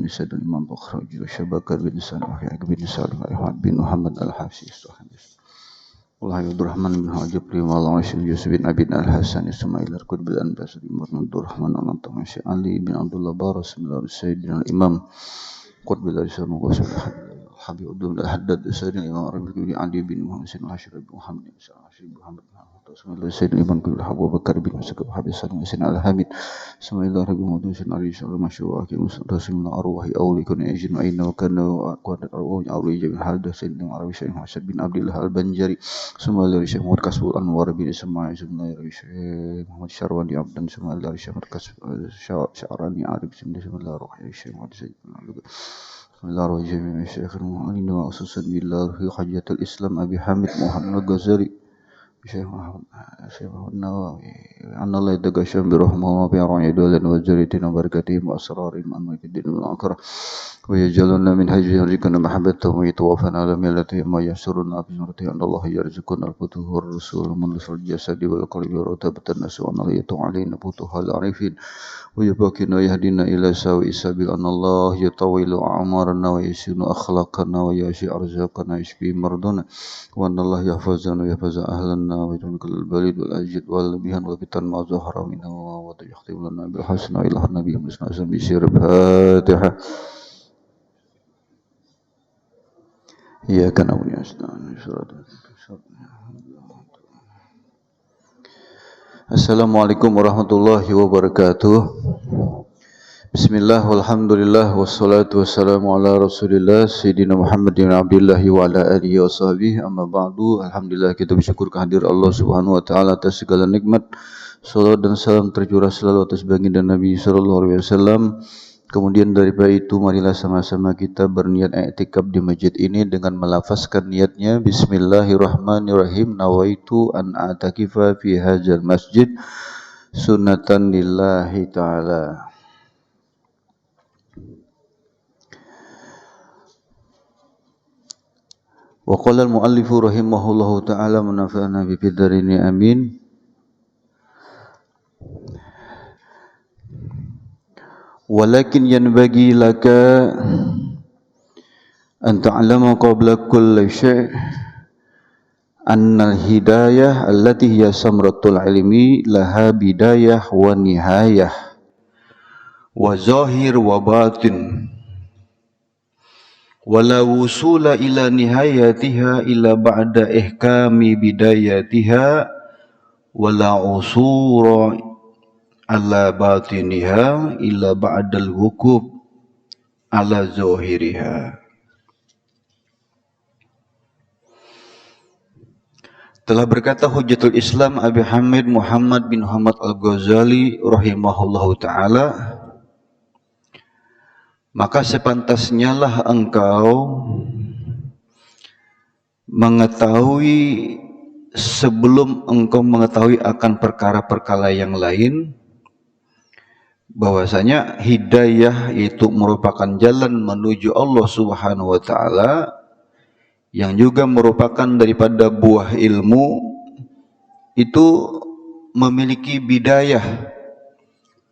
bin Said al-Imam Bukhari wa Syabakar bin Salim bin Salim Ahmad bin Muhammad al-Hafiz Allah Abdurrahman bin Hajibri wa Yusuf bin Abi al-Hasan Ismail al-Qutb al-Anbas bin Abdurrahman al-Antam Ali bin Abdullah Baras bin Sayyidina al-Imam Qutb al-Islam wa Habib Abdul Haddad Sayyidina Imam Arabi bin Ali bin Muhammad al-Hashir bin Muhammad Sayyidina Imam Abu Bakar bin Musakab Habib Salim al-Hamid Bismillah Rabbi Muhammad Ali sallallahu alaihi wasallam Rasulullah arwahi awli kun ajin aina wa kana qadat arwahi awli bin Hadah Sayyidina Arabi Syekh Hasan bin Abdullah al-Banjari Bismillah Syekh Muhammad Kasbul Anwar bin Ismail Bismillah Syekh Muhammad Syarwani Abdan Bismillah Syekh Muhammad Syarwani Arif Bismillah Syekh Muhammad Sayyidina Bismillahirrahmanirrahim Syekh Muhammad wa ususan billahi hajatul Islam Abi Hamid Muhammad Ghazali Syekh Muhammad Nawawi anallah yatagasam bi rahmah wa bi ra'idul wa zuriyatin wa barakatihim wa asrarihim an muqiddin wal akhirah wa yajaluna min hajri rizqan mahabbatan wa yatawaffana ala millati ma yasuruna bi nurti Allah yarzuquna al-futuhur rasul min jasadi wal qalbi wa ratabatan nasu an yata'alina futuhal arifin ويباكنا يهدينا إلى سواء السبيل أن الله يطول أعمارنا ويحسن أخلاقنا ويشفي أرزاقنا يشفي مرضنا وأن الله يحفظنا ويحفظ أهلنا ويترك البلد والأجد والبيان والفتن ما ظهر منها ويختم لنا بالحسن إلى النبي صلى بشير الفاتحة إياك نعبد ونستعين Assalamualaikum warahmatullahi wabarakatuh. Bismillah walhamdulillah wassalatu wassalamu ala rasulillah Sayyidina Muhammad bin Abdullah wa ala alihi wa sahbihi amma ba'du. Alhamdulillah kita bersyukur kehadiran Allah subhanahu wa ta'ala atas segala nikmat. Salawat dan salam tercurah selalu atas baginda Nabi sallallahu alaihi wasallam. Kemudian daripada itu marilah sama-sama kita berniat i'tikaf di masjid ini dengan melafazkan niatnya Bismillahirrahmanirrahim nawaitu an a'takifa fi hadzal masjid sunnatan lillahi ta'ala. Wa qala al-muallifu rahimahullahu ta'ala manafa'ana bi fiddarini amin. Walakin yanbaghi laka an ta'lama qabla kulli syai' anna al-hidayah allati hiya samratul ilmi laha bidayah wa nihayah wa zahir wa batin wala wusula ila nihayatiha illa ba'da ihkami bidayatiha wala usura ala batiniha illa ba'dal wukub ala zahiriha. Telah berkata Hujjatul Islam Abi Hamid Muhammad bin Muhammad Al-Ghazali rahimahullahu ta'ala, maka sepantasnya lah engkau mengetahui sebelum engkau mengetahui akan perkara-perkara yang lain bahwasanya hidayah itu merupakan jalan menuju Allah Subhanahu wa taala yang juga merupakan daripada buah ilmu itu memiliki bidayah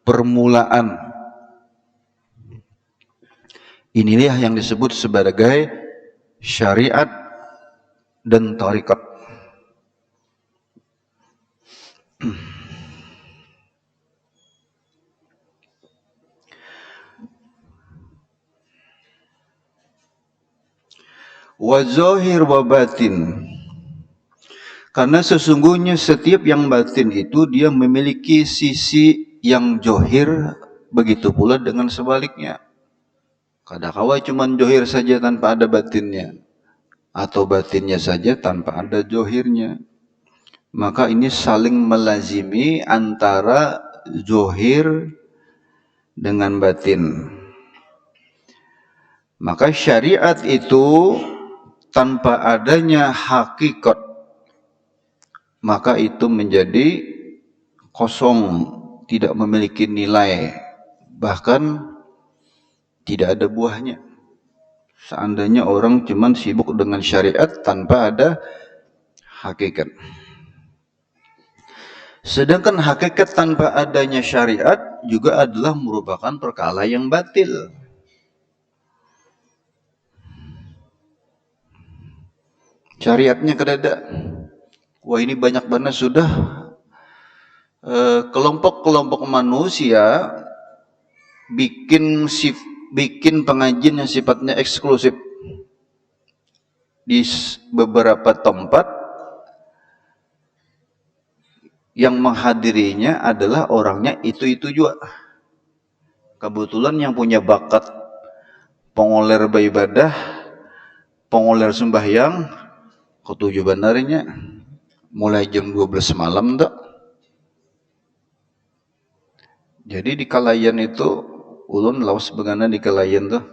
permulaan. Inilah yang disebut sebagai syariat dan tarekat. Wa zahir wa batin, karena sesungguhnya setiap yang batin itu dia memiliki sisi yang johir, begitu pula dengan sebaliknya. Kadangkala cuma johir saja tanpa ada batinnya, atau batinnya saja tanpa ada johirnya. Maka ini saling melazimi antara johir dengan batin. Maka syariat itu tanpa adanya hakikat, maka itu menjadi kosong, tidak memiliki nilai, bahkan tidak ada buahnya. Seandainya orang cuma sibuk dengan syariat tanpa ada hakikat. Sedangkan hakikat tanpa adanya syariat juga adalah merupakan perkara yang batil. syariatnya kadada. Wah, ini banyak banget sudah kelompok-kelompok manusia bikin pengajian yang sifatnya eksklusif di beberapa tempat yang menghadirinya adalah orangnya itu juga. Kebetulan yang punya bakat pengoler beribadah, pengoler sembahyang, ketujuh benarnya mulai jam 12 malam tak. Jadi di Kalayan itu, ulun lawas begana di Kalayan tuh,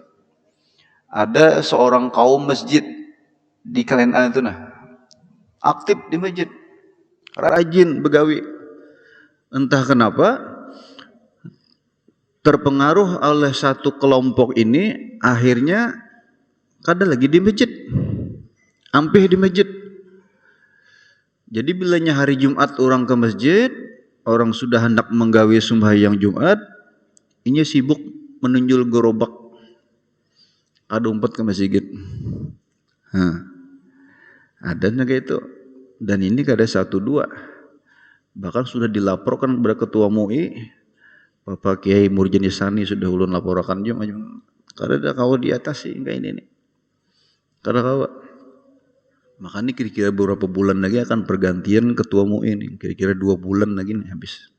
ada seorang kaum masjid di Kalayan itu nah, aktif di masjid, rajin begawi. Entah kenapa terpengaruh oleh satu kelompok ini, akhirnya kada lagi di masjid, ampih di masjid. Jadi bilanya hari Jumat orang ke masjid, orang sudah hendak menggawe sembahyang Jumat, ini sibuk menunjul gerobak, ada umpat ke masjid. Ada kayak itu. Dan ini kada satu dua, bahkan sudah dilaporkan kepada ketua MUI, Bapak Kiai Murjani Sani sudah ulun laporkan juga. Kada ada kau di atas sih kayak ini nih. Kada kau. Makanya kira-kira beberapa bulan lagi akan pergantian ketua MUI ini. Kira-kira 2 bulan lagi nih habis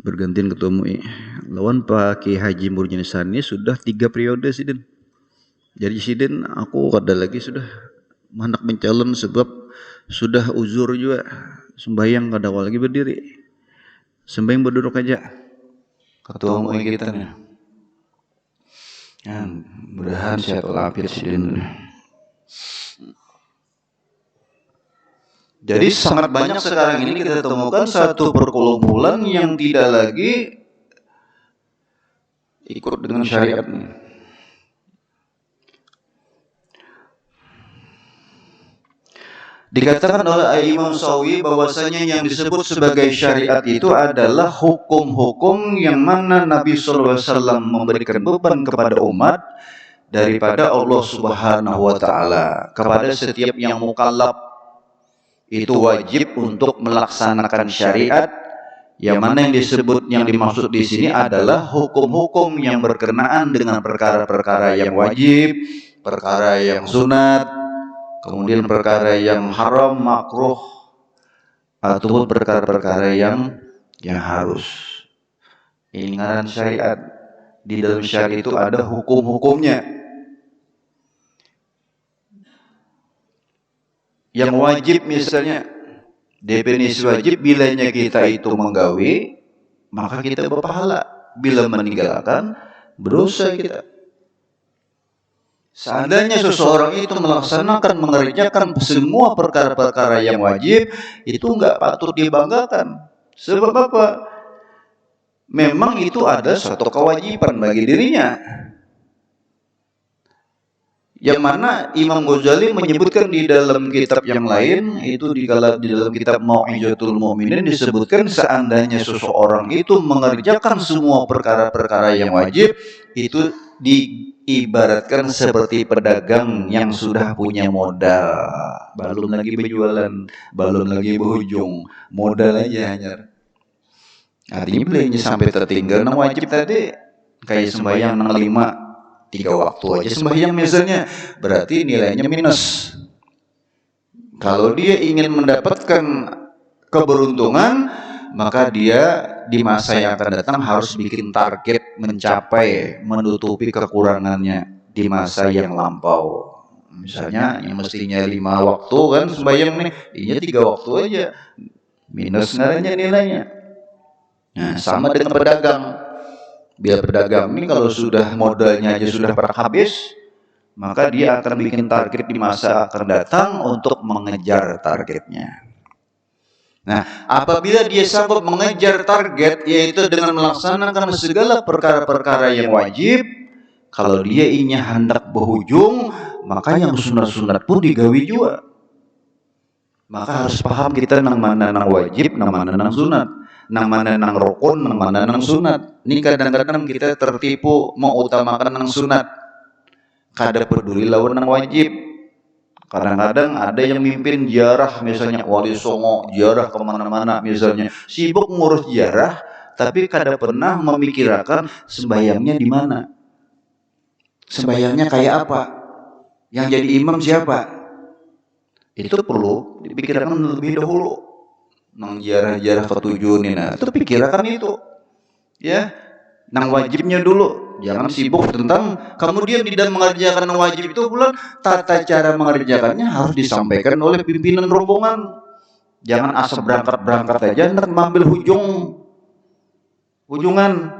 bergantian ketua MUI. Lawan Pak Kiai Haji Murjani Sani sudah 3 periode sidin. Jadi sidin aku kada lagi sudah hendak mencalon sebab sudah uzur juga. Sembahyang kada lagi berdiri. Sembahyang berduduk aja. Ketua MUI kita nih. Ya, mudah-mudahan sehat walafiat sidin. Jadi sangat banyak sekarang ini kita temukan satu perkumpulan yang tidak lagi ikut dengan syariat. Dikatakan oleh Imam Sawi bahwasanya yang disebut sebagai syariat itu adalah hukum-hukum yang mana Nabi SAW memberikan beban kepada umat daripada Allah Subhanahu wa Ta'ala kepada setiap yang mukallaf. Itu wajib untuk melaksanakan syariat, yang mana yang dimaksud di sini adalah hukum-hukum yang berkenaan dengan perkara-perkara yang wajib, perkara yang sunat, kemudian perkara yang haram, makruh, ataupun perkara-perkara yang harus. Ini ngaran syariat. Di dalam syariat itu ada hukum-hukumnya. Yang wajib misalnya, definisi wajib, bilanya kita itu menggawi, maka kita berpahala. Bila meninggalkan, berdosa kita. Seandainya seseorang itu melaksanakan, mengerjakan semua perkara-perkara yang wajib, itu enggak patut dibanggakan. Sebab apa? Memang itu ada suatu kewajiban bagi dirinya. Yang mana Imam Ghazali menyebutkan di dalam kitab yang lain, itu di dalam kitab Mau'izatul Mu'minin disebutkan seandainya seseorang itu mengerjakan semua perkara-perkara yang wajib, itu diibaratkan seperti pedagang yang sudah punya modal, belum lagi berjualan, belum lagi berhujung, modal aja hanya. Artinya belinya sampai tertinggal nang wajib tadi, kayak sembahyang nang 3 waktu aja sembahyang misalnya, berarti nilainya minus. Kalau dia ingin mendapatkan keberuntungan, maka dia di masa yang akan datang harus bikin target mencapai, menutupi kekurangannya di masa yang lampau. Misalnya yang mestinya 5 waktu kan sembahyang nih, ini 3 waktu aja, minus nilainya. Nah, sama dengan pedagang. Biar pedagang ini kalau sudah modalnya aja sudah pada habis, maka dia akan bikin target di masa akan datang untuk mengejar targetnya. Nah, apabila dia sanggup mengejar target, yaitu dengan melaksanakan segala perkara-perkara yang wajib, kalau dia ingin hendak berhujung, maka yang sunat-sunat pun digawi juga. Maka harus paham kita nang mana nang wajib, nang mana nang sunat, nang mana nang rukun, nang mana nang sunat. Ini kadang-kadang kita tertipu mengutamakan nang sunat, kada peduli lawan nang wajib. Kadang-kadang ada yang mimpin ziarah, misalnya Wali Songo, ziarah kemana-mana misalnya, sibuk ngurus ziarah, tapi kada pernah memikirkan sembahyangnya di mana, sembahyangnya kayak apa, yang jadi imam siapa. Itu perlu dipikirkan lebih dahulu. Nang ziarah-ziarah ketujuh ini, nah itu pikirkan itu, ya, nang wajibnya dulu. Jangan sibuk tentang kemudian di dalam mengerjakan yang wajib itu bulan tata cara mengerjakannya harus disampaikan oleh pimpinan rombongan. Jangan asal berangkat aja ntar mengambil ujungan.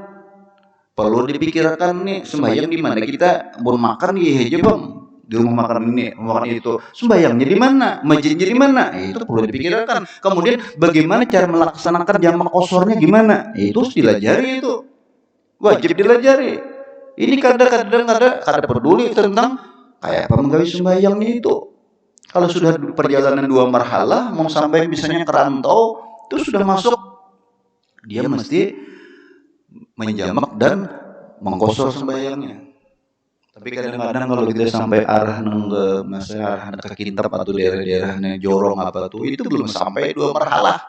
Perlu dipikirkan nih sembahyang di mana, kita mau makan di aja bang, di rumah makan ini, makan itu, sembahyangnya di mana, masjidnya di mana, itu perlu dipikirkan. Kemudian bagaimana cara melaksanakan jamak kosornya gimana, itu harus dilajari, itu wajib dilajari. Ini kadang-kadang kada peduli tentang kayak apa menggawe sembahyangnya itu. Kalau sudah perjalanan 2 marhalah mau sampai misalnya ke rantau, itu sudah masuk, dia mesti menjamak dan mengkosor sembahyangnya. Tapi kadang-kadang kalau kita sampai arah ke masa ke Kintab atau daerah-daerah jorong apa tuh, itu belum sampai 2 marhalah.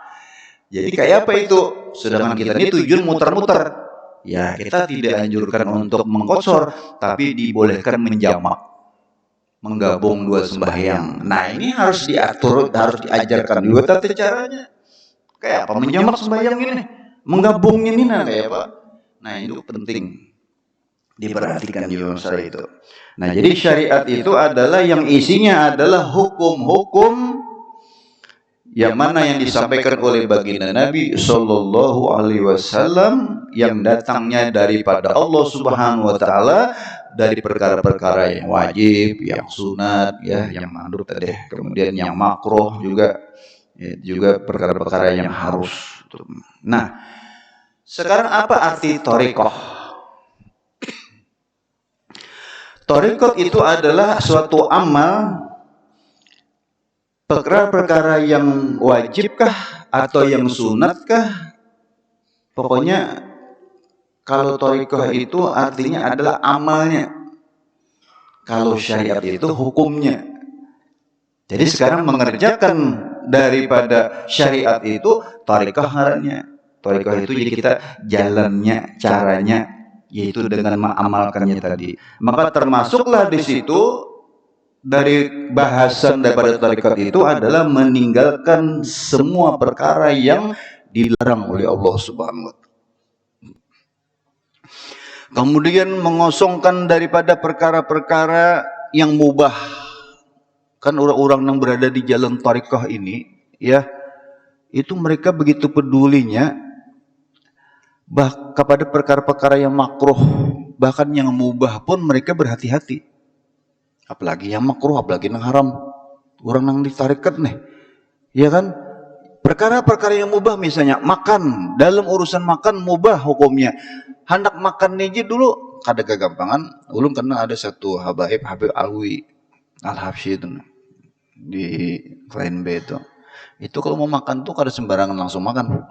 Jadi kayak apa itu? Sedangkan kita ini tujuan muter-muter. Ya, kita tidak anjurkan untuk mengkosor, tapi dibolehkan menjamak, menggabung 2 sembahyang. Nah, ini harus diatur, harus diajarkan juga tata caranya. Kayak apa menjamak sembahyang ini? Menggabungnya ini kayak apa? Nah, itu penting diperhatikan juga masalah itu. Nah, jadi syariat itu adalah yang isinya adalah hukum-hukum yang mana yang disampaikan oleh baginda Nabi Sallallahu Alaihi Wasallam yang datangnya daripada Allah Subhanahu Wa Taala, dari perkara-perkara yang wajib, yang sunat, ya, yang mandub tadi, kemudian yang makruh juga, ya, juga perkara-perkara yang harus. Nah, sekarang apa arti thariqah? Thariqah itu adalah suatu amal, perkara-perkara yang wajibkah atau yang sunatkah, pokoknya kalau thariqah itu artinya adalah amalnya, kalau syariat itu hukumnya. Jadi sekarang mengerjakan daripada syariat itu thariqah ngarannya. Thariqah itu jadi kita jalannya, caranya, yaitu dengan mengamalkannya tadi. Maka termasuklah di situ dari bahasan daripada thariqat itu adalah meninggalkan semua perkara yang dilarang oleh Allah Subhanahu wa Ta'ala. Kemudian mengosongkan daripada perkara-perkara yang mubah. Kan orang-orang yang berada di jalan thariqah ini, ya, itu mereka begitu pedulinya kepada perkara-perkara yang makruh, bahkan yang mubah pun mereka berhati-hati. Apalagi yang makruh, apalagi yang haram. Orang yang ditarikat nih, ya kan? Perkara-perkara yang mubah, misalnya makan, dalam urusan makan mubah hukumnya. Hendak makan aja dulu kada kegampangan. Ulun karena ada satu Habib Alwi Al-Habsyi itu di Klien B itu. Itu kalau mau makan tuh kada sembarangan langsung makan.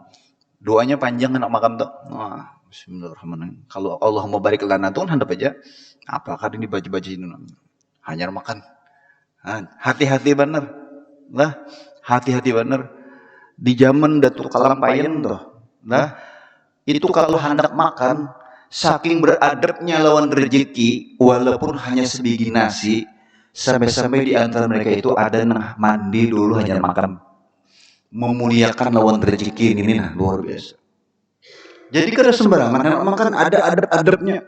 Doanya panjang nak makan tuh. Wah, bismillahirrahmanirrahim. Kalau Allah mau barik lana tuh handap aja. Apakah ini baca-baca ini? Hanya makan. Hati-hati bener lah, hati-hati bener di zaman Datuk Kalampayan tuh lah, itu kalau hendak makan saking beradabnya lawan rezeki, walaupun hanya sebiji nasi, sampai-sampai di antara mereka itu ada yang mandi dulu hanya makan, memuliakan lawan rezeki ini. Nah, luar biasa. Jadi kada sembarangan makan, ada adab-adabnya,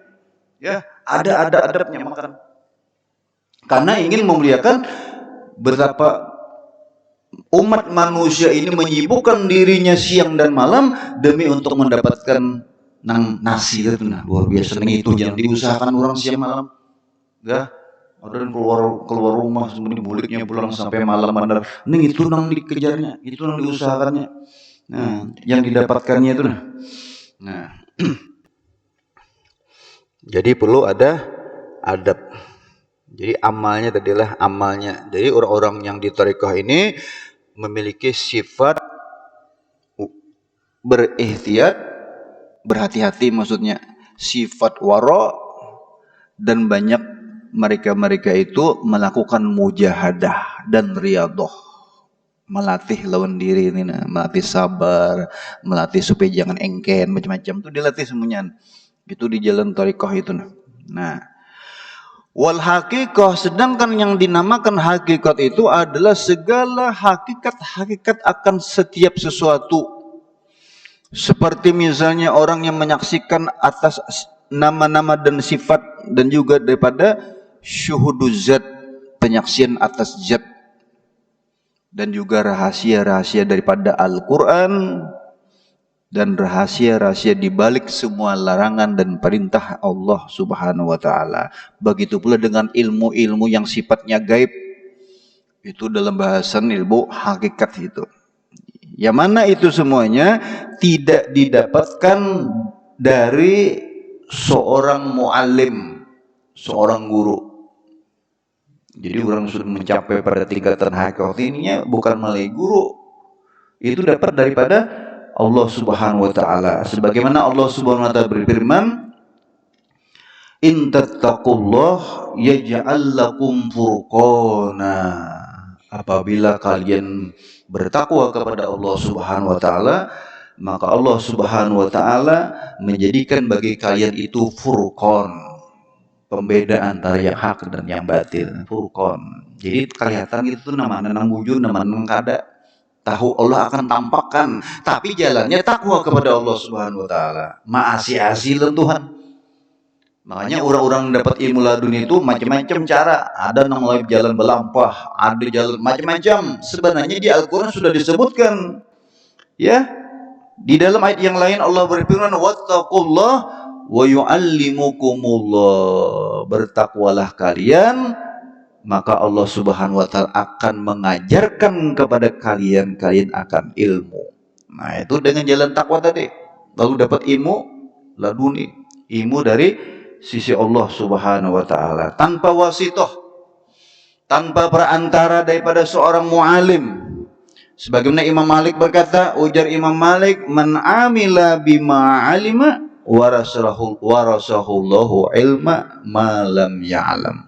ya, ada adabnya makan. Karena ingin memuliakan betapa umat manusia ini menyibukkan dirinya siang dan malam demi untuk mendapatkan nasi itu. Nah, luar biasa nih itu, jangan diusahakan orang siang malam. Ya, ada yang keluar rumah semuanya buliknya pulang sampai malam benar. Nih itu nang dikejarnya, itu nang diusahakannya. Nah, yang didapatkannya itu nah. Jadi perlu ada adab. Jadi amalnya tadilah amalnya. Jadi orang-orang yang di thariqah ini memiliki sifat berihtiyat, berhati-hati maksudnya, sifat wara, dan banyak mereka-mereka itu melakukan mujahadah dan riyadhah, melatih lawan diri ini, melatih sabar, melatih supaya jangan engken, macam-macam tuh dilatih semuanya. Itu di jalan thariqah itu. Nah, wal hakikah, sedangkan yang dinamakan hakikat itu adalah segala hakikat-hakikat akan setiap sesuatu. Seperti misalnya orang yang menyaksikan atas nama-nama dan sifat, dan juga daripada syuhuduz zat, penyaksian atas zat, dan juga rahasia-rahasia daripada Al-Quran, dan rahasia-rahasia di balik semua larangan dan perintah Allah Subhanahu wa taala. Begitu pula dengan ilmu-ilmu yang sifatnya gaib. Itu dalam bahasan ilmu hakikat itu. Yang mana itu semuanya tidak didapatkan dari seorang muallim, seorang guru. Jadi orang sudah mencapai pada tingkatan hakikat ininya bukan melalui guru. Itu dapat daripada Allah Subhanahu wa taala. Sebagaimana Allah Subhanahu wa taala berfirman, "In tattaqullah yaj'al lakum furqana." Apabila kalian bertakwa kepada Allah Subhanahu wa taala, maka Allah Subhanahu wa taala menjadikan bagi kalian itu furqan, pembeda antara yang hak dan yang batil. Furqan. Jadi kelihatan itu nama nang wujud, nama nang kada. Tahu Allah akan tampakkan, tapi jalannya takwa kepada Allah Subhanahu wa taala. Maasi-asi Tuhan. Makanya orang-orang dapat ilmu ladun itu macam-macam cara. Ada yang melalui jalan belampah, ada jalan macam-macam. Sebenarnya di Al-Quran sudah disebutkan. Ya, di dalam ayat yang lain Allah berfirman, "Wattaqullah wa yu'allimukumullah." Bertakwalah kalian, maka Allah Subhanahu wa taala akan mengajarkan kepada kalian akan ilmu. Nah, itu dengan jalan takwa tadi. Lalu dapat ilmu laduni, ilmu dari sisi Allah Subhanahu wa taala, tanpa wasithah, tanpa perantara daripada seorang muallim. Sebagaimana Imam Malik berkata, ujar Imam Malik, "Man amila bima alima warasahullahu ilma ma lam ya'lam."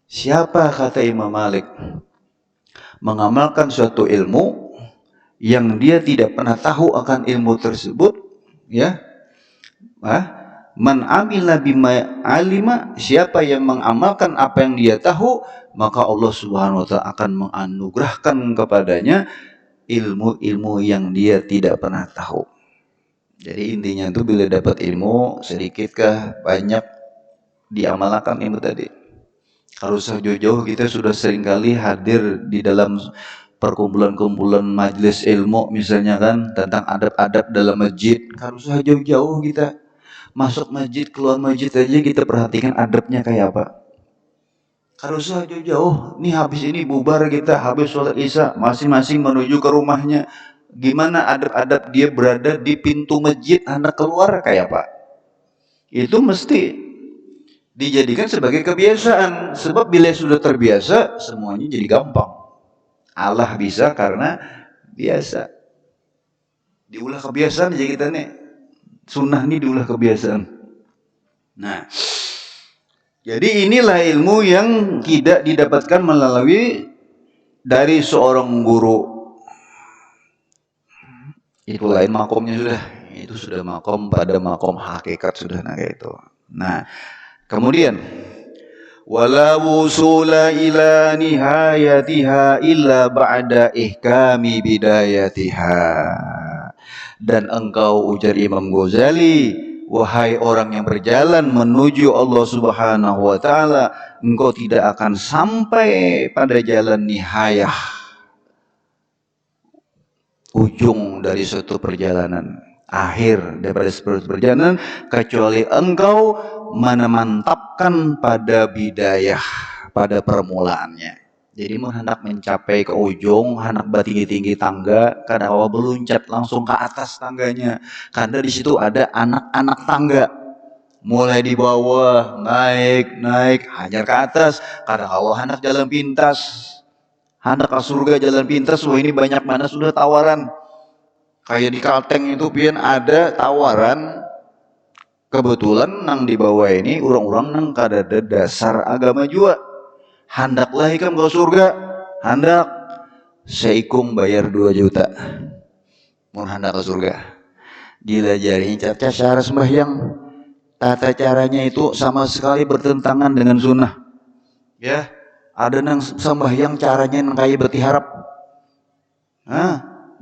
Siapa, kata Imam Malik, mengamalkan suatu ilmu yang dia tidak pernah tahu akan ilmu tersebut, ya, man amila bima alima, siapa yang mengamalkan apa yang dia tahu, maka Allah Subhanahu wa taala akan menganugerahkan kepadanya ilmu-ilmu yang dia tidak pernah tahu. Jadi intinya itu bila dapat ilmu, sedikitkah banyak diamalkan ilmu tadi. Kalau usah jauh-jauh, kita sudah seringkali hadir di dalam perkumpulan-kumpulan majelis ilmu misalnya kan, tentang adab-adab dalam masjid. Kalau usah jauh-jauh, kita masuk masjid, keluar masjid aja kita perhatikan adabnya kayak apa. Kalau usah jauh-jauh, nih habis ini bubar kita, habis sholat isya, masing-masing menuju ke rumahnya. Gimana adab-adab dia berada di pintu masjid, anak keluar kayak apa. Itu mesti dijadikan sebagai kebiasaan. Sebab bila sudah terbiasa, semuanya jadi gampang. Allah bisa karena biasa. Diulah kebiasaan aja kita nih. Sunnah ini diulah kebiasaan. Nah, jadi inilah ilmu yang tidak didapatkan melalui dari seorang guru. Itu lain makomnya sudah. Itu sudah makom pada makom hakikat sudah kayak itu. Nah, kemudian wala wusula ila nihayatiha illa ba'da ihkami bidayatiha. Dan engkau, ujar Imam Ghazali, wahai orang yang berjalan menuju Allah Subhanahu wa taala, engkau tidak akan sampai pada jalan nihayah, ujung dari suatu perjalanan, akhir daripada suatu perjalanan, kecuali engkau menetapkan pada bidayah, pada permulaannya. Jadi hendak mencapai ke ujung, hendak tinggi-tinggi tangga, karena awal berluncat langsung ke atas tangganya. Karena di situ ada anak-anak tangga. Mulai di bawah, naik, hajar ke atas. Karena awal hendak jalan pintas, hendak ke surga jalan pintas. Wah, ini banyak mana sudah tawaran. Kayak di Kalteng itu pian ada tawaran Kebetulan nang di bawah ini orang-orang nang kadada dasar agama jua. Handaklah ikam ke surga. Handak seikung bayar 2 juta. Mun hendak ke surga. Dilajari cara sembahyang. Tata caranya itu sama sekali bertentangan dengan sunnah. Ya, ada nang sembahyang caranya nang kayak bertiharap.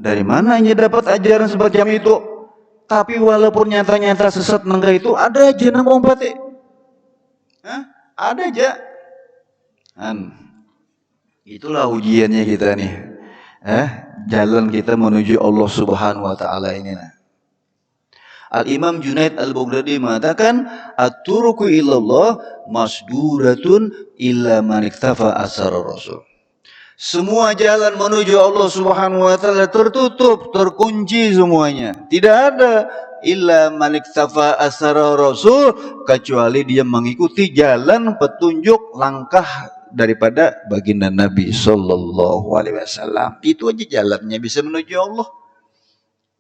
Dari mananya dapat ajaran semacam itu? Tapi walaupun nyata-nyata sesat nangga itu, ada aja nang ngompate. Ada aja. Itulah ujiannya kita nih. Jalan kita menuju Allah Subhanahu wa taala ini. Al-Imam Junaid Al-Baghdadi mengatakan, "At-turuku ilallah masduratun illa man iktafa asar Rasul." Semua jalan menuju Allah Subhanahu wa taala tertutup, terkunci semuanya. Tidak ada illa man iktafa asar Rasul, kecuali dia mengikuti jalan petunjuk langkah daripada baginda Nabi sallallahu alaihi wasallam. Itu aja jalannya bisa menuju Allah.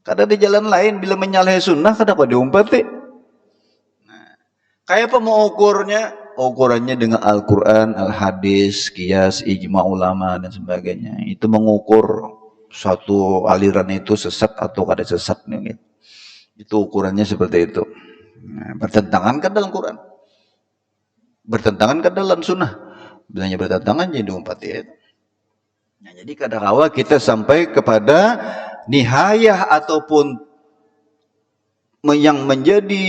Kada ada jalan lain bila menyalahi sunnah, kada apa diumpati. Kayak apa mau ukurnya? Ukurannya dengan Al-Quran, Al-Hadis, Qiyas, Ijma ulama dan sebagainya. Itu mengukur suatu aliran itu sesat atau kada sesat nih. Itu ukurannya seperti itu. Bertentangan kan dalam Quran, bertentangan kan dalam sunnah. Bilanya bertentangan jadi umpati itu. Jadi kadang-kala kita sampai kepada nihayah ataupun yang menjadi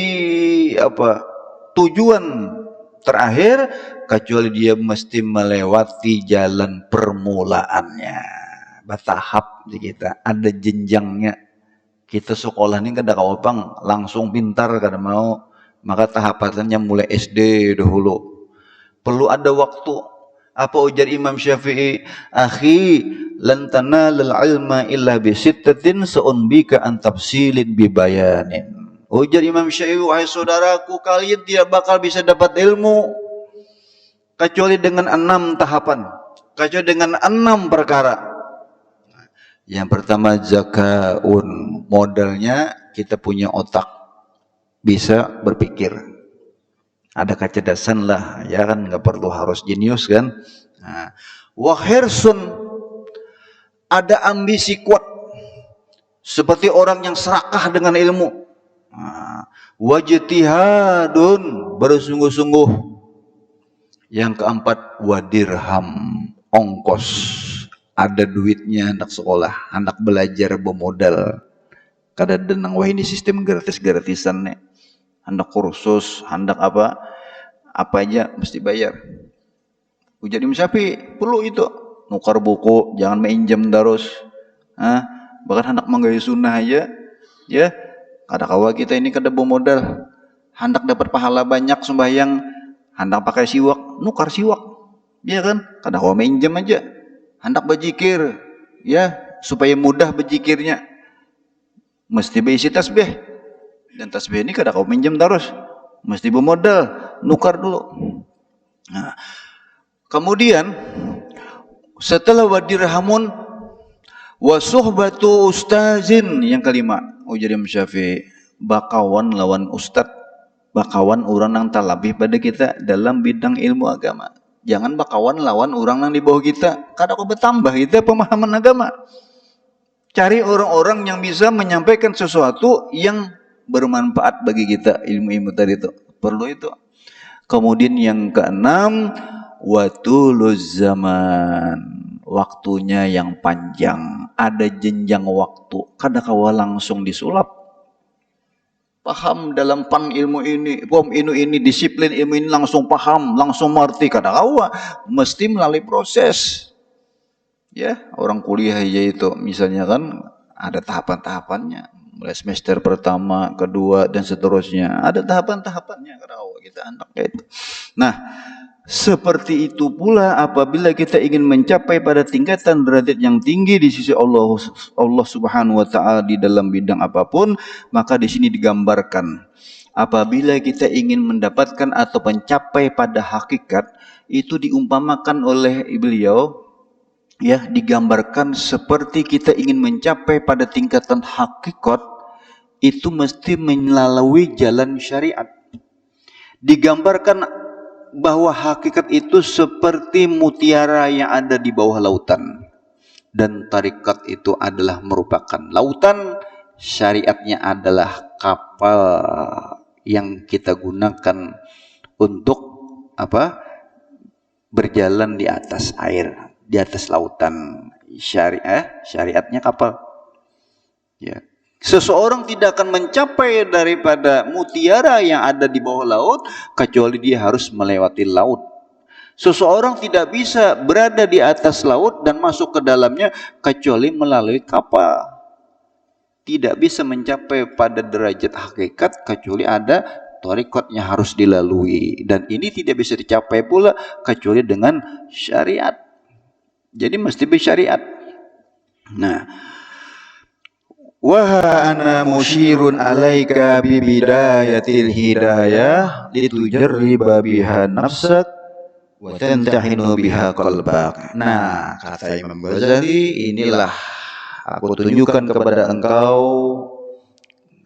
tujuan terakhir, kecuali dia mesti melewati jalan permulaannya. Bertahap di kita, ada jenjangnya. Kita sekolah ini kada kaopang langsung pintar kada mau, maka tahapannya mulai SD dahulu. Perlu ada waktu. Apa ujar Imam Syafi'i? Akhi, lan tanalul ilma illa bisittatin sa'unbika an tafsilin bibayanin. Ujar Imam Syafi'i, wahai saudaraku, kalian tidak bakal bisa dapat ilmu kecuali dengan 6 tahapan, kecuali dengan 6 perkara. Yang pertama zakaun, modalnya kita punya otak, bisa berpikir, ada kecerdasan lah, ya kan, nggak perlu harus jenius kan. Wahirsun, ada ambisi kuat, seperti orang yang serakah dengan ilmu. Wajtihadun, bersungguh-sungguh. Yang keempat wadirham, ongkos, ada duitnya, hendak sekolah, hendak belajar bermodal. Kada denang wah ini sistem gratis-gratisan nih. Hendak kursus, hendak apa aja mesti bayar. Ujar Imam Syafi'i, perlu itu. Nukar buku, jangan minjem terus. Bahkan hendak menggaya sunnah aja, ya. Kadang-kala kita ini kada bermodal, hendak dapat pahala banyak sembahyang, hendak pakai siwak, nukar siwak, ya kan? Kadang-kala minjem aja, hendak berzikir, ya, supaya mudah berzikirnya, mesti berisi tasbih, dan tasbih ini kadang-kala minjem terus, mesti bermodal, nukar dulu. Kemudian setelah wadirhamun wasuhbatu ustazin, yang kelima, ujar Imam Syafi'i, bakawan lawan ustad, bakawan orang yang talabih pada kita dalam bidang ilmu agama. Jangan bakawan lawan orang yang di bawah kita, kada kau bertambah kita pemahaman agama. Cari orang-orang yang bisa menyampaikan sesuatu yang bermanfaat bagi kita, ilmu-ilmu tadi itu. Perlu itu. Kemudian yang keenam, watuluz zaman, waktunya yang panjang. Ada jenjang waktu, kadang-kala langsung disulap. Paham dalam pan ilmu ini, ini disiplin ilmu ini langsung paham, langsung mengerti, kadang-kala mesti melalui proses. Ya, orang kuliah aja itu misalnya kan ada tahapan-tahapannya, mulai semester pertama, kedua dan seterusnya. Ada tahapan-tahapannya, kadang-kala kita anak itu. Nah, seperti itu pula apabila kita ingin mencapai pada tingkatan derajat yang tinggi di sisi Allah Subhanahu wa taala di dalam bidang apapun, maka di sini digambarkan apabila kita ingin mendapatkan atau mencapai pada hakikat, itu diumpamakan oleh beliau, ya, digambarkan seperti kita ingin mencapai pada tingkatan hakikat, itu mesti melalui jalan syariat. Digambarkan bahwa hakikat itu seperti mutiara yang ada di bawah lautan, dan tarekat itu adalah merupakan lautan, syariatnya adalah kapal yang kita gunakan untuk apa? Berjalan di atas air, di atas lautan. Syariatnya kapal. Ya. Seseorang tidak akan mencapai daripada mutiara yang ada di bawah laut kecuali dia harus melewati laut. Seseorang tidak bisa berada di atas laut dan masuk ke dalamnya kecuali melalui kapal. Tidak bisa mencapai pada derajat hakikat kecuali ada tarekat yang harus dilalui, dan ini tidak bisa dicapai pula kecuali dengan syariat. Jadi mesti bersyariat. Nah, wa ana musyirun alaika bi bidayatil hidayah litujarriba biha nafsak wa tantahinu biha qalbak. Nah, kata Imam Ghazali, inilah aku tunjukkan kepada engkau,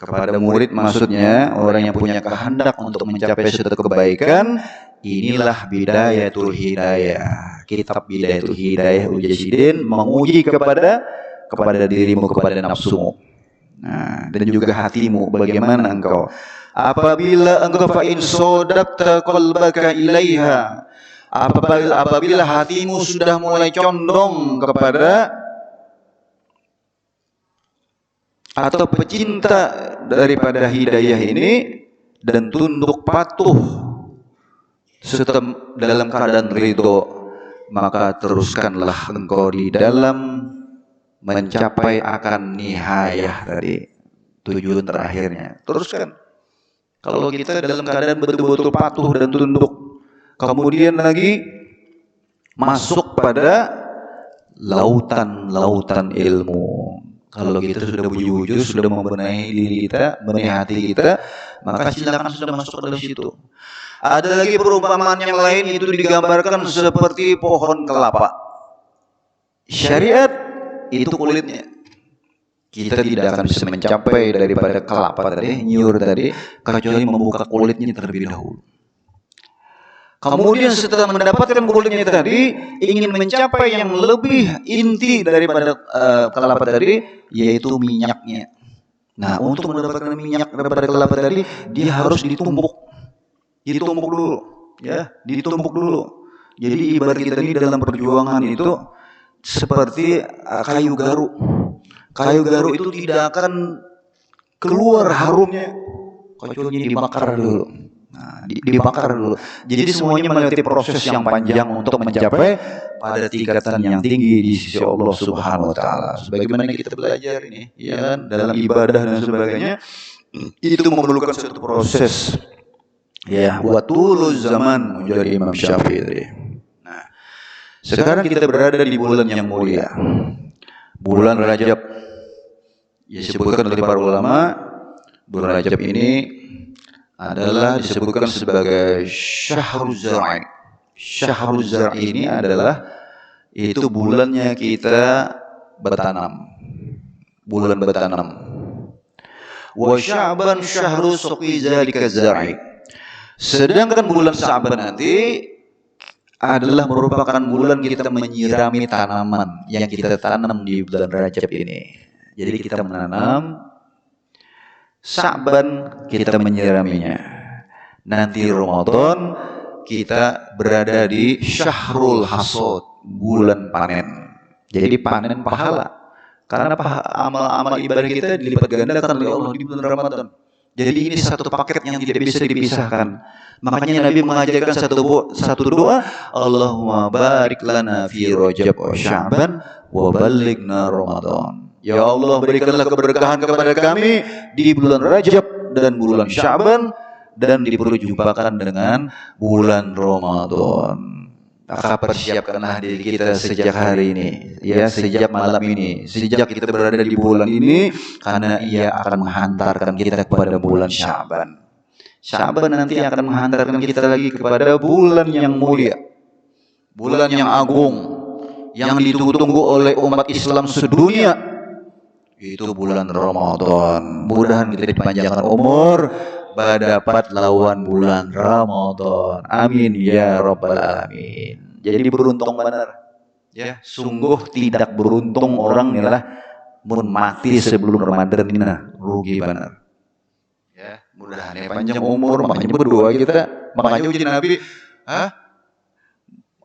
kepada murid maksudnya, orang yang punya kehendak untuk mencapai suatu kebaikan, inilah bidayatul hidayah. Kitab Bidayatul Hidayah Ujasidin menguji kepada dirimu, kepada nafsumu. Nah, dan juga hatimu, bagaimana engkau apabila engkau fa in sadaqta qalbaka ilaiha, apabila hatimu sudah mulai condong kepada atau pecinta daripada hidayah ini dan tunduk patuh serta dalam keadaan ridho, maka teruskanlah engkau di dalam mencapai akan nihayah tadi, tujuan terakhirnya. Teruskan. Kalau kita dalam keadaan betul-betul patuh dan tunduk, kemudian lagi masuk pada lautan-lautan ilmu. Kalau kita sudah bujur-bujur, sudah membenahi diri kita, benahi hati kita, maka silakan sudah masuk ke dalam situ. Ada lagi perumpamaan yang lain, itu digambarkan seperti pohon kelapa. Syariat itu kulitnya. Kita tidak akan bisa mencapai daripada kelapa tadi, nyur tadi, kecuali membuka kulitnya terlebih dahulu. Kemudian setelah mendapatkan kulitnya tadi, ingin mencapai yang lebih inti daripada kelapa tadi, yaitu minyaknya. Nah, untuk mendapatkan minyak daripada kelapa tadi, dia harus ditumbuk dulu, ya, ditumbuk dulu. Jadi ibarat kita ini dalam perjuangan itu seperti kayu garu. Kayu garu itu tidak akan keluar harumnya kecuali dibakar dulu. Nah, dibakar dulu. Jadi semuanya melewati proses yang panjang untuk mencapai pada tingkatan yang tinggi di sisi Allah Subhanahu wa taala. Sebagaimana kita belajar ini, ya kan, dalam ibadah dan sebagainya, itu memerlukan suatu proses. Ya, wa tuluz zaman menjadi Imam Syafi'i tadi. Nah, sekarang kita berada di bulan yang mulia. Bulan Rajab. Disebutkan oleh para ulama, bulan Rajab ini adalah disebutkan sebagai Syahruz Zar'i. Syahruz Zar'i ini adalah itu bulannya kita bertanam. Bulan bertanam. Wa Sya'ban syahru suqi zalika zar'i. Sedangkan bulan Sya'ban nanti adalah merupakan bulan kita menyirami tanaman yang kita tanam di bulan Rajab ini. Jadi kita menanam, Sya'ban kita menyiraminya. Nanti Ramadan kita berada di Syahrul Hasad, bulan panen. Jadi panen pahala. Karena amal-amal ibadah kita dilipat gandakan oleh Allah di bulan Ramadan. Jadi ini satu paket yang tidak bisa dipisahkan. Makanya Nabi mengajarkan satu doa, Allahumma barik lana fi Rajab wa Sya'ban wa ballighna Ramadan. Ya Allah, berikanlah keberkahan kepada kami di bulan Rajab dan bulan Sya'ban, dan diperjumpakan dengan bulan Ramadan. Maka persiapkanlah diri kita sejak hari ini, ya, sejak malam ini, sejak kita berada di bulan ini, karena ia akan menghantarkan kita kepada bulan Sya'ban. Sya'ban nanti akan menghantarkan kita lagi kepada bulan yang mulia, bulan yang agung, yang ditunggu oleh umat Islam sedunia. Itu bulan Ramadan. Mudahan kita dipanjangkan umur, berdapat lawan bulan Ramadan. Amin ya rabbal alamin. Jadi beruntung benar. Ya, sungguh tidak beruntung orang inilah mun mati sebelum Ramadan ini, rugi benar. Ya, mudahan panjang umur, makanya berdoa kita, makanya uji Nabi,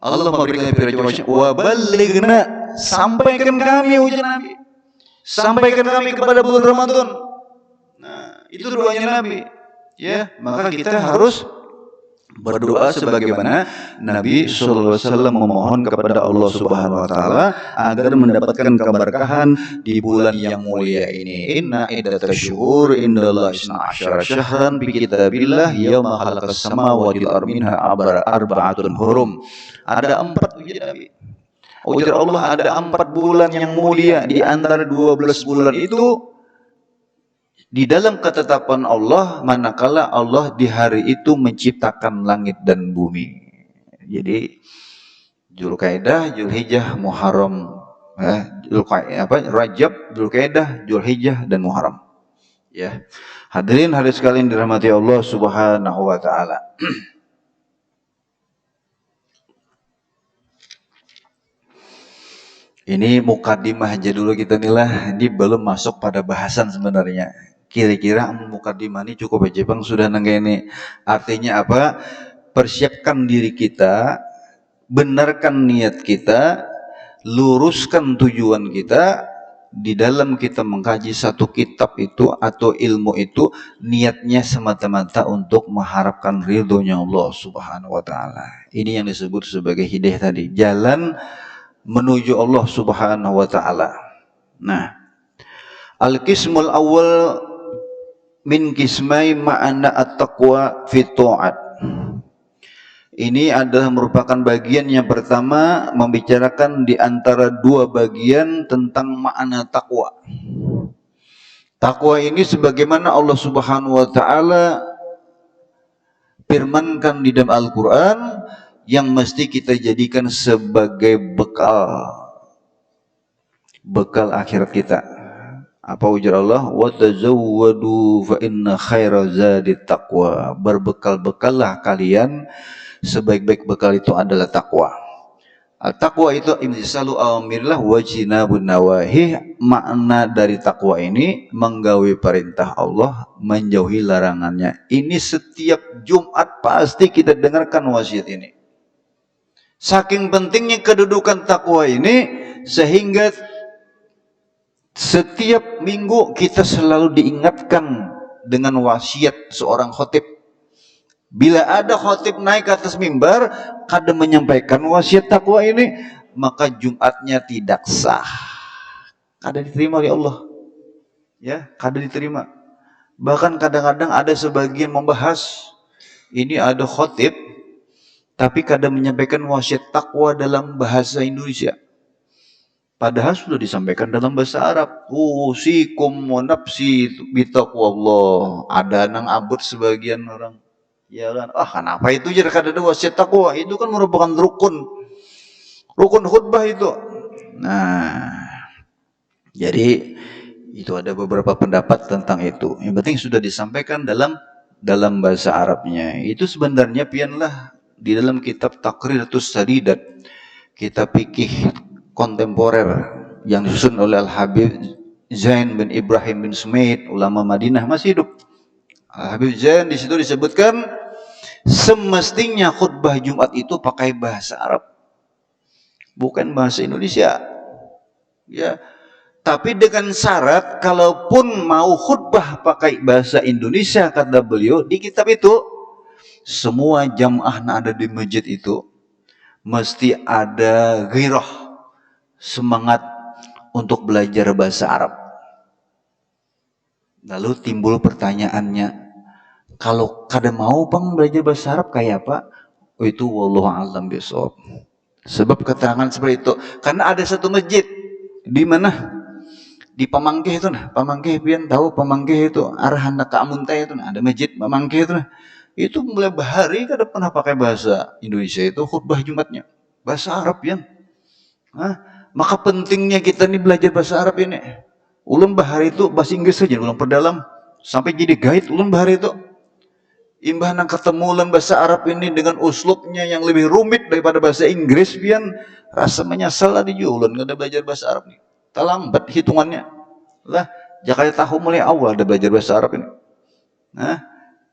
Allah memberikan firman, wa ballighna, sampaikan kami uji Nabi. Sampaikan kami kepada bulan Ramadan. Nah, itu doanya Nabi. Ya, maka kita harus berdoa sebagaimana Nabi sallallahu alaihi wasallam memohon kepada Allah Subhanahu wa taala agar mendapatkan keberkahan di bulan yang mulia ini. Inna iddatasyhur indallahi 12 syahran bi kitabillah yauma khalaqas samawati wal ardi minha arba'atun hurum. Ada 4 ujian Nabi. Ujar Allah, ada 4 bulan yang mulia. Di antara 12 bulan itu di dalam ketetapan Allah, manakala Allah di hari itu menciptakan langit dan bumi. Jadi Dzulqa'dah, Dzulhijjah, Muharram, Rajab, Dzulqa'dah, Dzulhijjah dan Muharram. Ya. Hadirin sekalian dirahmati Allah Subhanahu wa taala. Ini mukadimah aja dulu kita nilah, ini belum masuk pada bahasan sebenarnya. Kira-kira mukadimah ini cukup aja Bang, sudah nangga ini. Artinya apa? Persiapkan diri kita, benarkan niat kita, luruskan tujuan kita. Di dalam kita mengkaji satu kitab itu atau ilmu itu, niatnya semata-mata untuk mengharapkan ridhonya Allah Subhanahu wa taala. Ini yang disebut sebagai hidayah tadi, jalan menuju Allah Subhanahu wa taala. Nah, al-qismul awal min qismai ma'ana at-taqwa fi ta'at. Ini adalah merupakan bagian yang pertama, membicarakan di antara 2 bagian tentang makna takwa. Takwa ini sebagaimana Allah Subhanahu wa taala firmankan di dalam Al-Qur'an, yang mesti kita jadikan sebagai bekal akhirat kita. Apa ujar Allah? Wa tazawwadu fa inna khaira zadit taqwa. Berbekal-bekallah kalian, sebaik-baik bekal itu adalah takwa. Takwa itu imtisalu awamirillah wa jinabun nawahi. Makna dari takwa ini menggawi perintah Allah, menjauhi larangannya. Ini setiap Jumat pasti kita dengarkan wasiat ini. Saking pentingnya kedudukan takwa ini, sehingga setiap minggu kita selalu diingatkan dengan wasiat seorang khotib. Bila ada khotib naik ke atas mimbar, kadang menyampaikan wasiat takwa ini, maka Jumatnya tidak sah. Kadang diterima oleh Allah. Ya, kadang diterima. Bahkan kadang-kadang ada sebagian membahas, ini ada khotib, tapi kadang menyampaikan wasiat takwa dalam bahasa Indonesia. Padahal sudah disampaikan dalam bahasa Arab. Usikum wa nafsi bitaqwallah. Ada nang abut sebagian orang. Ya kan? Kenapa itu jadi kadang wasiat takwa? Itu kan merupakan rukun khutbah itu. Nah, jadi itu ada beberapa pendapat tentang itu. Yang penting sudah disampaikan dalam bahasa Arabnya. Itu sebenarnya pianlah di dalam kitab Taqriratus Sadidat, kitab fikih kontemporer yang disusun oleh Al-Habib Zain bin Ibrahim bin Sumaid, ulama Madinah, masih hidup. Al-Habib Zain di situ disebutkan semestinya khutbah Jumat itu pakai bahasa Arab, bukan bahasa Indonesia. Ya, tapi dengan syarat kalaupun mau khutbah pakai bahasa Indonesia, kata beliau di kitab itu, semua jamaah yang ada di masjid itu mesti ada ghirah, semangat untuk belajar bahasa Arab. Lalu timbul pertanyaannya, kalau kada mau Bang belajar bahasa Arab kayak apa? Itu wallahu a'lam bishawab. Sebab keterangan seperti itu, karena ada satu masjid di mana? Di Pamangkeh itu nah. Pamangkeh pian tahu Pamangkeh itu arah hendak ke Amuntai itu nah, ada masjid Pamangkeh itu nah. Itu mulai bahari kada pernah pakai bahasa Indonesia, itu khutbah Jumatnya bahasa Arab ya. Maka pentingnya kita nih belajar bahasa Arab ini. Ulun bahari itu bahasa Inggris saja ulang perdalam sampai jadi guide ulun bahari itu. Imbah nang ketemu ulun bahasa Arab ini dengan uslubnya yang lebih rumit daripada bahasa Inggris, pian rasa menyesal tadi juga ulun kada belajar bahasa Arab nih. Terlambat hitungannya. Lah, jakaya tahu mulai awal ada belajar bahasa Arab ini. Nah,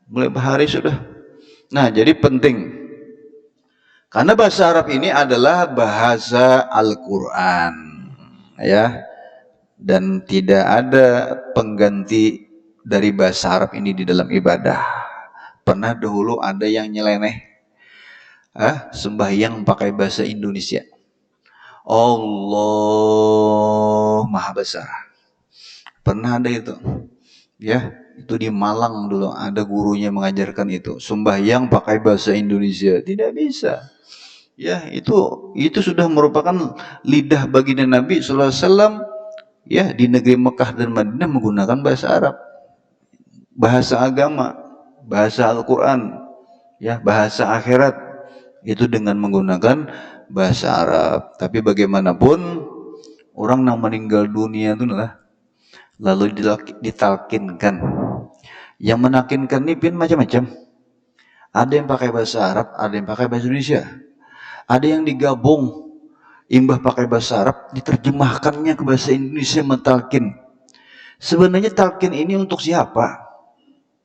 mulai bahari sudah. Nah, jadi penting. Karena bahasa Arab ini adalah bahasa Al-Quran, ya, dan tidak ada pengganti dari bahasa Arab ini di dalam ibadah. Pernah dahulu ada yang nyeleneh, sembahyang pakai bahasa Indonesia. Allah Maha Besar. Pernah ada itu, ya, itu di Malang dulu ada gurunya mengajarkan itu, sembahyang pakai bahasa Indonesia. Tidak bisa. Ya, itu sudah merupakan lidah baginda Nabi sallallahu alaihi wasallam, ya, di negeri Mekah dan Madinah menggunakan bahasa Arab. Bahasa agama, bahasa Al-Qur'an, ya, bahasa akhirat itu dengan menggunakan bahasa Arab. Tapi bagaimanapun orang yang meninggal dunia itu lah lalu ditalkinkan. Yang menakinkan ini macam-macam. Ada yang pakai bahasa Arab, ada yang pakai bahasa Indonesia. Ada yang digabung, imbah pakai bahasa Arab, diterjemahkannya ke bahasa Indonesia mentalkin. Sebenarnya talkin ini untuk siapa?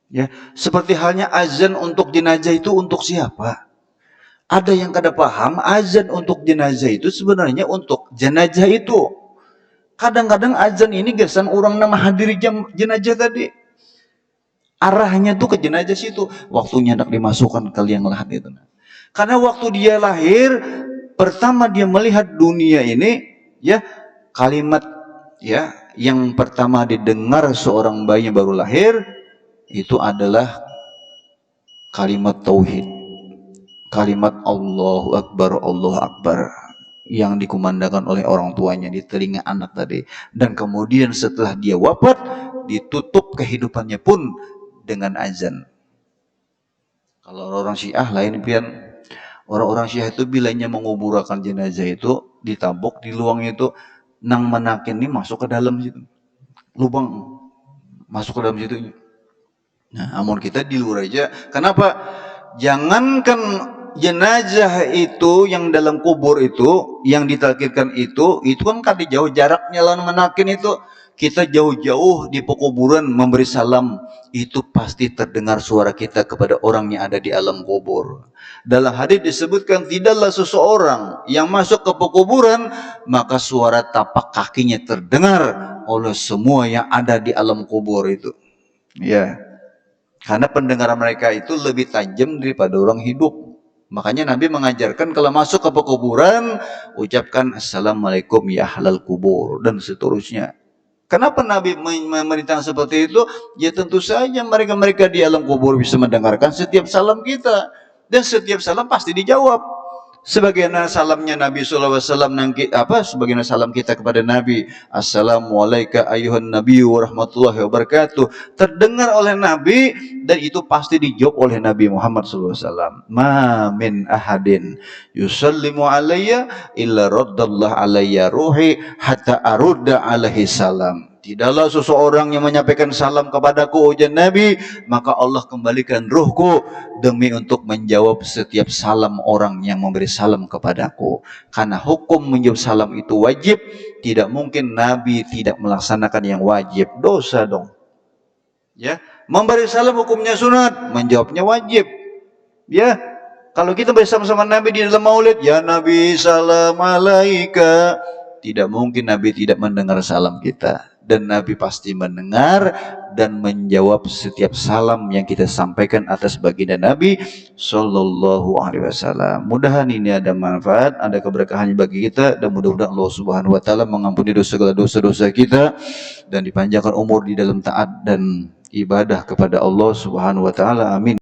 Ya, seperti halnya azan untuk jenazah itu untuk siapa? Ada yang kada paham, azan untuk jenazah itu sebenarnya untuk jenazah itu. Kadang-kadang azan ini gesan orang nama hadiri jenazah tadi. Arahnya tuh ke jenazah situ. Waktunya hendak dimasukkan ke liang lahat itu. Karena waktu dia lahir, pertama dia melihat dunia ini, ya, kalimat, ya, yang pertama didengar seorang bayi baru lahir itu adalah kalimat tauhid. Kalimat Allahu Akbar yang dikumandangkan oleh orang tuanya di telinga anak tadi. Dan kemudian setelah dia wafat, ditutup kehidupannya pun dengan azan. Kalau orang Syiah lain pian. Orang-orang Syiah itu bilanya menguburkan jenazah itu ditabok di luang itu, nang menakin ini masuk ke dalam situ, lubang masuk ke dalam situ. Nah, amun kita di luar aja. Kenapa? Jangankan jenazah itu yang dalam kubur itu, yang ditalkirkan itu kan kada jauh jaraknya lawan menakin itu. Kita jauh-jauh di pekuburan memberi salam, itu pasti terdengar suara kita kepada orang yang ada di alam kubur. Dalam hadis disebutkan, tidaklah seseorang yang masuk ke pekuburan maka suara tapak kakinya terdengar oleh semua yang ada di alam kubur itu. Ya, karena pendengaran mereka itu lebih tajam daripada orang hidup. Makanya Nabi mengajarkan kalau masuk ke pekuburan, ucapkan Assalamualaikum ya ahlal kubur dan seterusnya. Kenapa Nabi memerintahkan seperti itu? Ya tentu saja mereka-mereka di alam kubur bisa mendengarkan setiap salam kita. Dan setiap salam pasti dijawab. Sebagaimana salamnya Nabi SAW, sebagaimana salam kita kepada Nabi, Assalamualaikum ayuhan Nabi wa rahmatullahi wabarakatuh, terdengar oleh Nabi dan itu pasti dijawab oleh Nabi Muhammad SAW. Ma min ahadin yusallimu alayya illa raddallahu alayya ruhi hatta arudda alaihi salam. Tidaklah seseorang yang menyampaikan salam kepadaku, ujar Nabi, maka Allah kembalikan ruhku demi untuk menjawab setiap salam orang yang memberi salam kepadaku. Karena hukum menjawab salam itu wajib, tidak mungkin Nabi tidak melaksanakan yang wajib. Dosa dong. Ya, memberi salam hukumnya sunat, menjawabnya wajib. Ya, kalau kita bersama-sama Nabi di dalam maulid, ya Nabi salam alaika, tidak mungkin Nabi tidak mendengar salam kita. Dan Nabi pasti mendengar dan menjawab setiap salam yang kita sampaikan atas baginda Nabi Sallallahu Alaihi Wasallam. Mudahan ini ada manfaat, ada keberkahan bagi kita, dan mudah-mudahan Allah Subhanahu Wa Taala mengampuni segala dosa-dosa kita dan dipanjangkan umur di dalam taat dan ibadah kepada Allah Subhanahu Wa Taala. Amin.